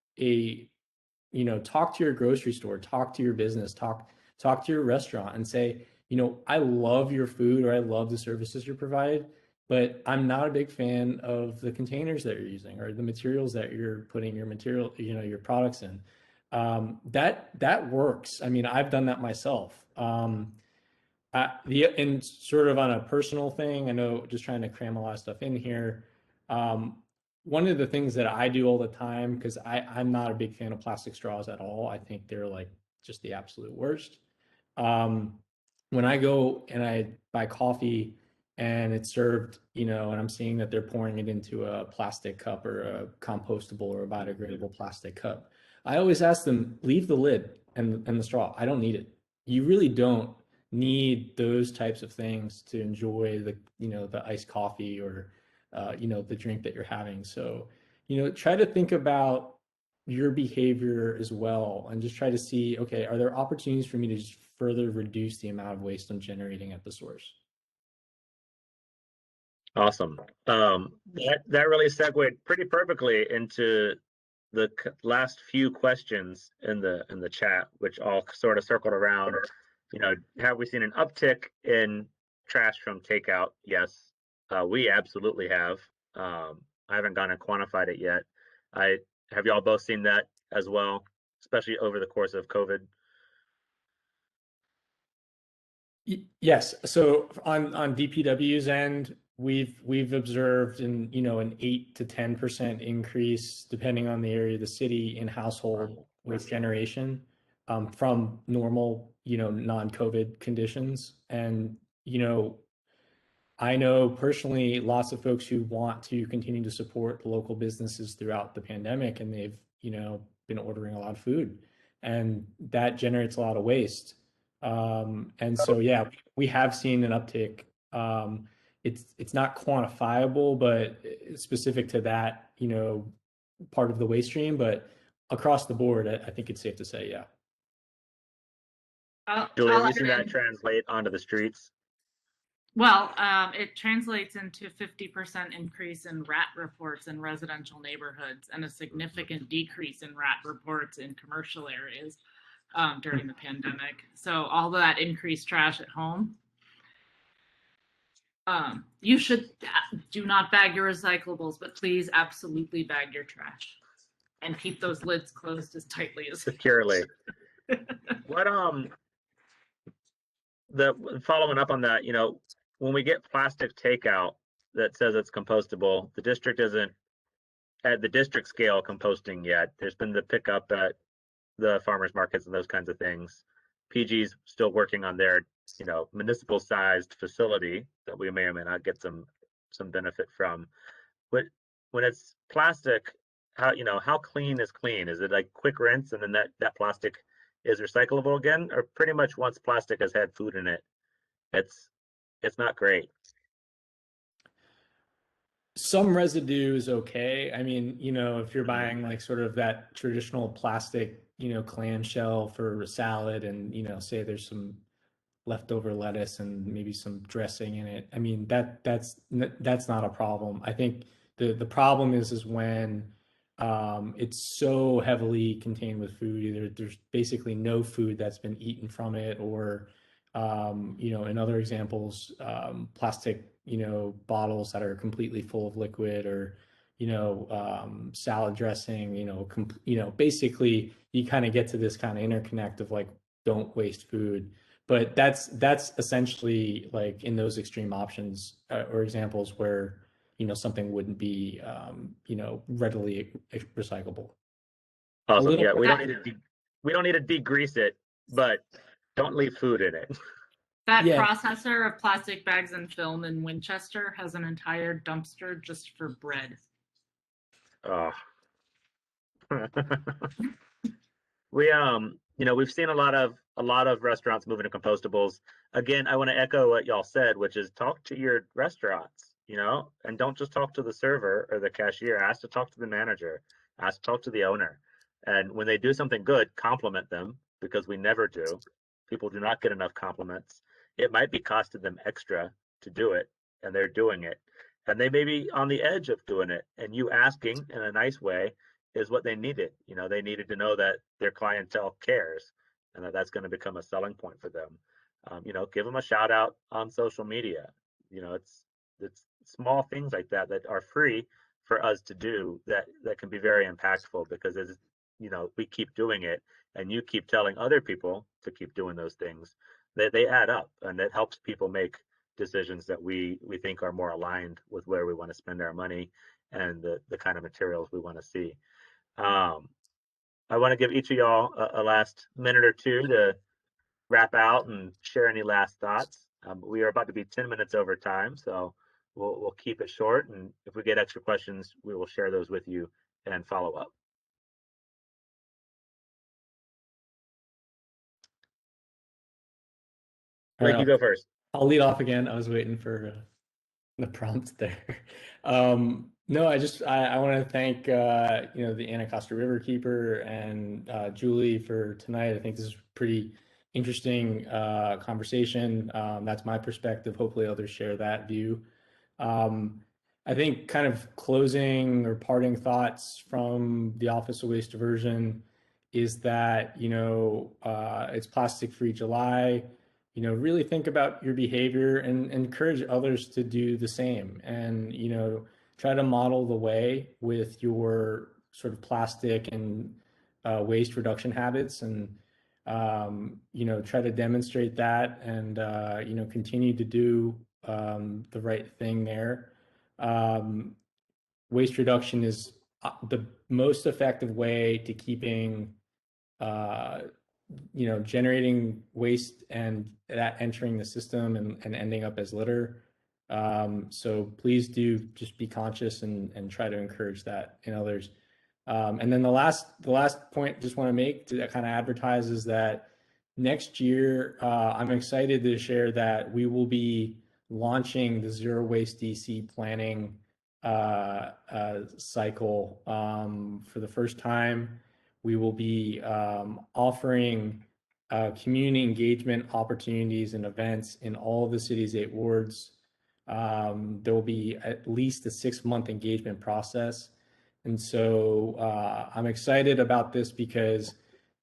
Speaker 3: you know, talk to your grocery store, talk to your business, talk to your restaurant and say, you know, I love your food, or I love the services you provide, but I'm not a big fan of the containers that you're using or the materials that you're putting your products in. That works. I mean, I've done that myself. And sort of on a personal thing, I know just trying to cram a lot of stuff in here. One of the things that I do all the time, because I'm not a big fan of plastic straws at all. I think they're like just the absolute worst. When I go and I buy coffee and it's served, and I'm seeing that they're pouring it into a plastic cup or a compostable or a biodegradable plastic cup, I always ask them, leave the lid and the straw. I don't need it. You really don't need those types of things to enjoy the iced coffee or the drink that you're having. So try to think about your behavior as well and just try to see, okay, are there opportunities for me to just further reduce the amount of waste I'm generating at the source?
Speaker 1: Awesome. That really segued pretty perfectly into the last few questions in the chat, which all sort of circled around, have we seen an uptick in trash from takeout? Yes, we absolutely have. I haven't gone and quantified it yet. Have y'all both seen that as well, especially over the course of COVID?
Speaker 3: Yes. So on DPW's end, we've observed an 8 to 10% increase, depending on the area of the city, in household waste generation from normal, non-COVID conditions. And I know personally lots of folks who want to continue to support local businesses throughout the pandemic, and they've been ordering a lot of food, and that generates a lot of waste. And so, yeah, we have seen an uptick. It's not quantifiable, but specific to that, part of the waste stream, but across the board, I think it's safe to say, yeah.
Speaker 1: Julie, have you seen that translate onto the streets?
Speaker 2: Well, it translates into 50% increase in rat reports in residential neighborhoods and a significant decrease in rat reports in commercial areas during the pandemic. So all that increased trash at home. You should do not bag your recyclables, but please absolutely bag your trash and keep those lids closed as tightly as
Speaker 1: securely. What following up on that, when we get plastic takeout that says it's compostable, the district isn't at the district scale composting yet. There's been the pickup at the farmers markets and those kinds of things. PG's still working on their, municipal sized facility that we may or may not get some benefit from. But when it's plastic, how clean is clean? Is it like quick rinse and then that plastic is recyclable again? Or pretty much once plastic has had food in it, it's not great?
Speaker 3: Some residue is okay. I mean, if you're buying like sort of that traditional plastic, clamshell for a salad and, say there's some leftover lettuce and maybe some dressing in it. I mean, that's not a problem. I think the problem is when it's so heavily contained with food. Either there's basically no food that's been eaten from it, or in other examples, plastic bottles that are completely full of liquid, or salad dressing. Basically you kind of get to this kind of interconnect of like, don't waste food. But that's essentially like in those extreme options or examples where something wouldn't be readily recyclable.
Speaker 1: Awesome. Yeah, we don't need to degrease it, but don't leave food in it.
Speaker 2: That processor of plastic bags and film in Winchester has an entire dumpster just for bread.
Speaker 1: Oh. We've seen a lot of restaurants moving to compostables. Again, I want to echo what y'all said, which is talk to your restaurants, and don't just talk to the server or the cashier. Ask to talk to the manager. Ask to talk to the owner. And when they do something good, compliment them, because we never do. People do not get enough compliments. It might be costing them extra to do it, and they're doing it. And they may be on the edge of doing it, and you asking in a nice way is what they needed. They needed to know that their clientele cares and that's going to become a selling point for them. Give them a shout out on social media. It's small things like that are free for us to do that can be very impactful, because we keep doing it, and you keep telling other people to keep doing those things, they add up, and it helps people make decisions that we think are more aligned with where we want to spend our money and the kind of materials we want to see. I want to give each of y'all a last minute or two to wrap out and share any last thoughts. We are about to be 10 minutes over time, so we'll keep it short. And if we get extra questions, we will share those with you and follow up. Blake, you go first.
Speaker 3: I'll lead off again. I was waiting for the prompt there. No, I want to thank the Anacostia Riverkeeper and Julie for tonight. I think this is a pretty interesting conversation. That's my perspective. Hopefully others share that view. I think kind of closing or parting thoughts from the Office of Waste Diversion is that it's Plastic Free July. Really think about your behavior and encourage others to do the same, and try to model the way with your sort of plastic and waste reduction habits, and try to demonstrate that, and continue to do the right thing there. Waste reduction is the most effective way to keeping generating waste and that entering the system and ending up as litter. So please do just be conscious and try to encourage that in others. And then the last point just want to make to kind of advertise is that next year, I'm excited to share that we will be launching the Zero Waste DC planning cycle for the first time. We will be offering community engagement opportunities and events in all of the city's 8 wards. There will be at least a 6-month engagement process. And so I'm excited about this because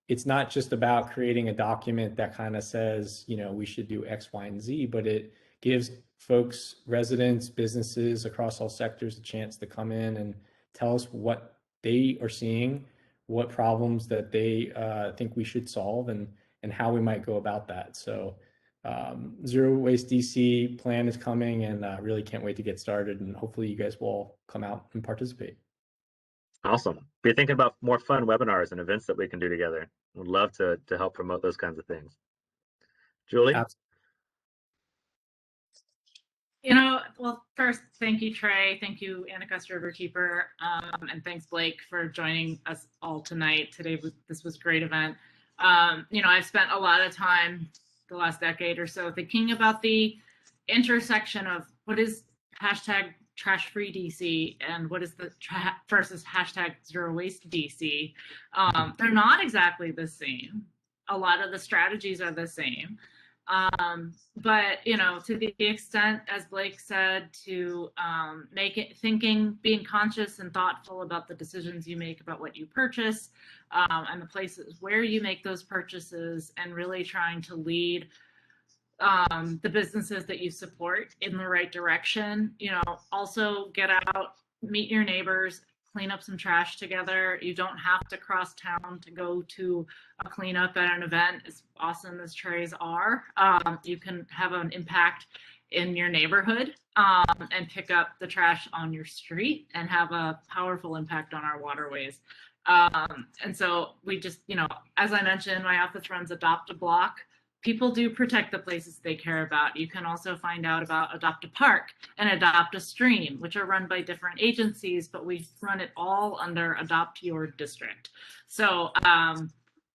Speaker 3: it's not just about creating a document that kind of says, we should do X, Y, and Z, but it gives folks, residents, businesses across all sectors a chance to come in and tell us what they are seeing, what problems that they think we should solve, and how we might go about that. So Zero Waste DC plan is coming, and really can't wait to get started, and hopefully you guys will all come out and participate.
Speaker 1: Awesome. Be thinking about more fun webinars and events that we can do together. Would love to help promote those kinds of things. Julie?
Speaker 3: Absolutely.
Speaker 2: Well, first, thank you, Trey. Thank you, Anacostia Riverkeeper. And thanks, Blake, for joining us all tonight. This was a great event. I've spent a lot of time the last decade or so thinking about the intersection of what is hashtag trash free DC and what is the versus hashtag zero waste DC. They're not exactly the same. A lot of the strategies are the same. But to the extent, as Blake said, to make it being conscious and thoughtful about the decisions you make about what you purchase, and the places where you make those purchases, and really trying to lead the businesses that you support in the right direction. Also get out, meet your neighbors, clean up some trash together. You don't have to cross town to go to a cleanup at an event, as awesome as Trey's are. You can have an impact in your neighborhood and pick up the trash on your street and have a powerful impact on our waterways. And so we just, as I mentioned, my office runs Adopt a Block. People do protect the places they care about. You can also find out about Adopt a Park and Adopt a Stream, which are run by different agencies, but we run it all under Adopt Your District. So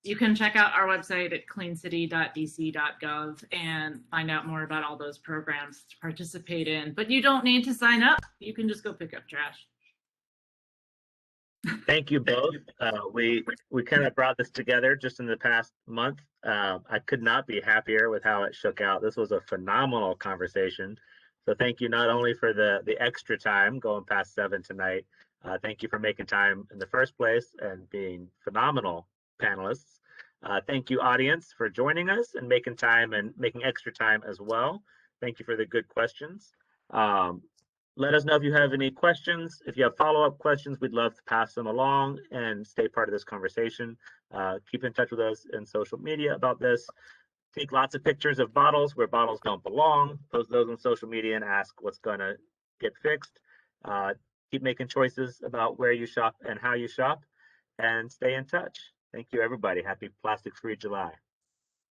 Speaker 2: you can check out our website at cleancity.dc.gov and find out more about all those programs to participate in. But you don't need to sign up. You can just go pick up trash.
Speaker 1: Thank you both. We kind of brought this together just in the past month. I could not be happier with how it shook out. This was a phenomenal conversation. So thank you not only for the extra time going past 7 tonight. Thank you for making time in the first place and being phenomenal panelists. Thank you, audience, for joining us and making time and making extra time as well. Thank you for the good questions. let us know if you have any questions. If you have follow-up questions, we'd love to pass them along and stay part of this conversation. Keep in touch with us in social media about this. Take lots of pictures of bottles where bottles don't belong. Post those on social media and ask what's going to get fixed. Keep making choices about where you shop and how you shop, and stay in touch. Thank you, everybody. Happy Plastic Free July.